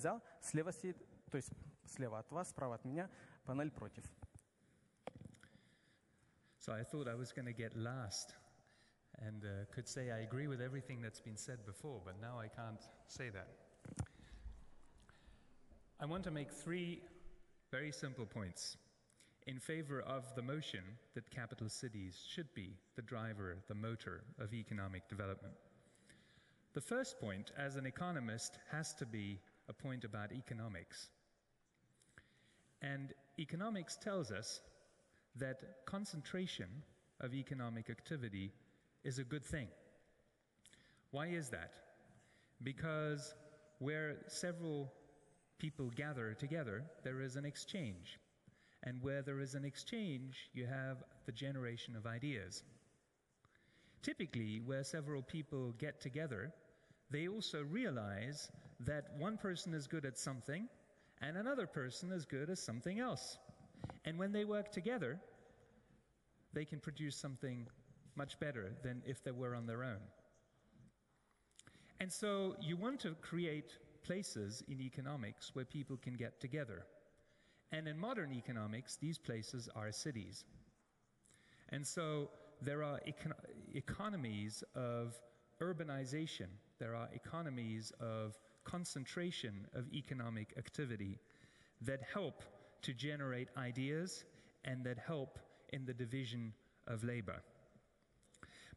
взял, слева сидит, то есть слева от вас, справа от меня, панель против. So I thought I was going to get last and could say I agree with everything that's been said before, but now I can't say that. I want to make 3 very simple points in favor of the motion that capital cities should be the driver, the motor of economic development. The first point, as an economist, has to be a point about economics. And economics tells us that concentration of economic activity is a good thing. Why is that? Because where several people gather together, there is an exchange. And where there is an exchange, you have the generation of ideas. Typically, where several people get together, they also realize that one person is good at something and another person is good at something else. And when they work together, they can produce something much better than if they were on their own. And so you want to create places in economics where people can get together. And in modern economics, these places are cities. And so there are economies of urbanization, there are economies of concentration of economic activity that help to generate ideas and that help in the division of labor.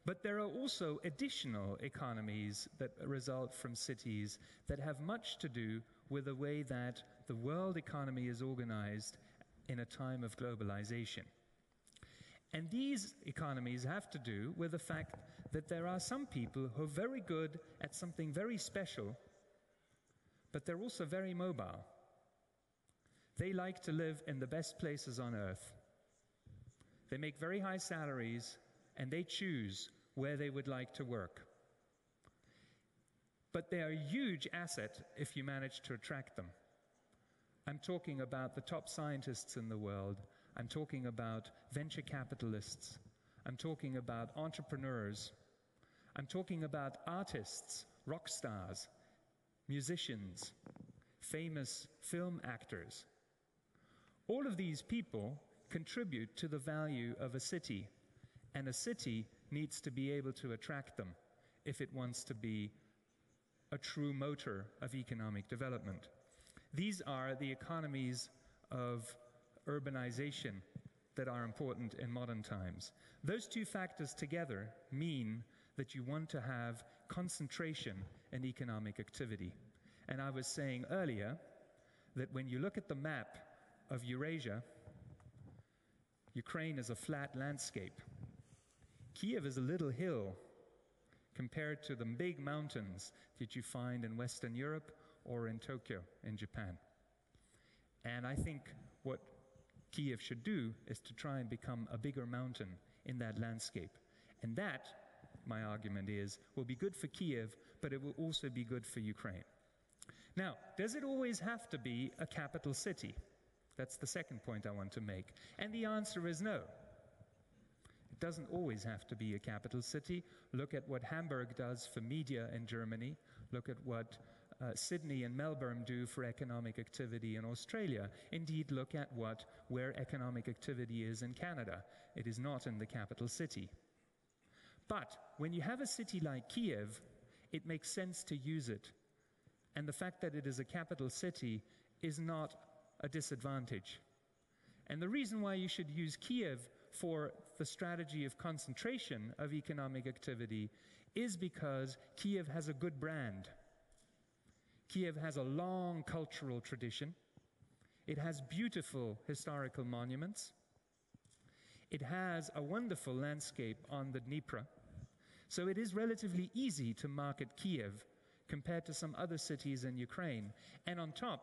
But there are also additional economies that result from cities that have much to do with the way that the world economy is organized in a time of globalization. And these economies have to do with the fact that there are some people who are very good at something very special, but they're also very mobile. They like to live in the best places on earth. They make very high salaries, and they choose where they would like to work. But they are a huge asset if you manage to attract them. I'm talking about the top scientists in the world. I'm talking about venture capitalists. I'm talking about entrepreneurs. I'm talking about artists, rock stars, musicians, famous film actors. All of these people contribute to the value of a city, and a city needs to be able to attract them if it wants to be a true motor of economic development. These are the economies of urbanization that are important in modern times. Those 2 factors together mean that you want to have concentration in economic activity. And I was saying earlier that when you look at the map of Eurasia, Ukraine is a flat landscape. Kiev is a little hill compared to the big mountains that you find in Western Europe or in Tokyo in Japan. And I think what Kiev should do is to try and become a bigger mountain in that landscape. And that, my argument is, will be good for Kiev, but it will also be good for Ukraine. Now, does it always have to be a capital city? That's the second point I want to make. And the answer is no. It doesn't always have to be a capital city. Look at what Hamburg does for media in Germany. Look at what Sydney and Melbourne do for economic activity in Australia. Indeed, look at where economic activity is in Canada. It is not in the capital city. But when you have a city like Kiev, it makes sense to use it. And the fact that it is a capital city is not a disadvantage. And the reason why you should use Kiev for the strategy of concentration of economic activity is because Kiev has a good brand. Kiev has a long cultural tradition. It has beautiful historical monuments. It has a wonderful landscape on the Dnieper. So it is relatively easy to market Kiev compared to some other cities in Ukraine. And on top,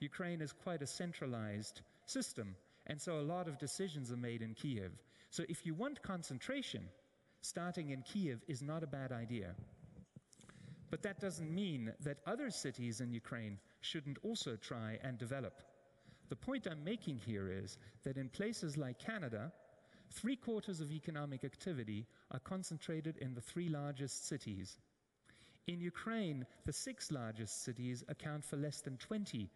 Ukraine is quite a centralized system. And so a lot of decisions are made in Kiev. So if you want concentration, starting in Kiev is not a bad idea. But that doesn't mean that other cities in Ukraine shouldn't also try and develop. The point I'm making here is that in places like Canada, 3/4 of economic activity are concentrated in the 3 largest cities. In Ukraine, the 6 largest cities account for less than 20%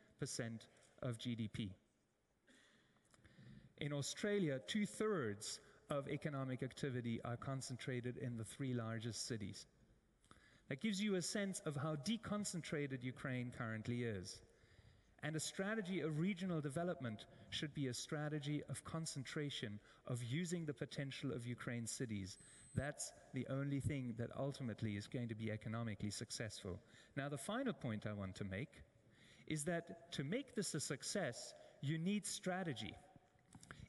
of GDP. In Australia, 2/3 of economic activity are concentrated in the 3 largest cities. That gives you a sense of how deconcentrated Ukraine currently is. And a strategy of regional development should be a strategy of concentration, of using the potential of Ukraine's cities. That's the only thing that ultimately is going to be economically successful. Now, the final point I want to make is that to make this a success, you need strategy.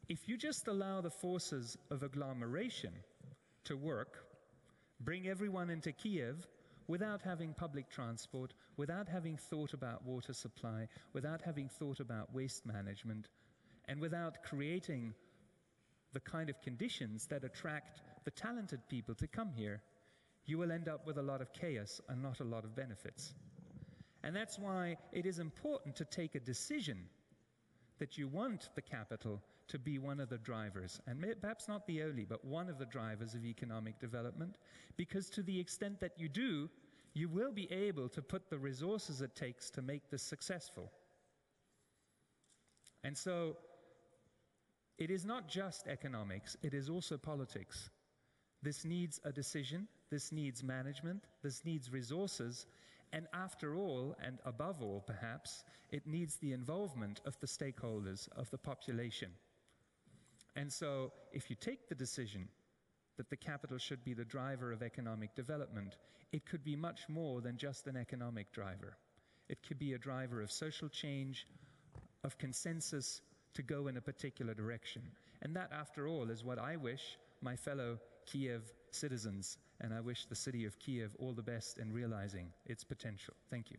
If you just allow the forces of agglomeration to work, bring everyone into Kiev without having public transport, without having thought about water supply, without having thought about waste management, and without creating the kind of conditions that attract the talented people to come here, you will end up with a lot of chaos and not a lot of benefits. And that's why it is important to take a decision that you want the capital to be one of the drivers, and perhaps not the only, but one of the drivers of economic development, because to the extent that you do, you will be able to put the resources it takes to make this successful. And so, it is not just economics, it is also politics. This needs a decision, this needs management, this needs resources, and after all, and above all perhaps, it needs the involvement of the stakeholders, of the population. And so, if you take the decision that the capital should be the driver of economic development, it could be much more than just an economic driver. It could be a driver of social change, of consensus to go in a particular direction. And that, after all, is what I wish my fellow Kiev citizens, and I wish the city of Kiev all the best in realizing its potential. Thank you.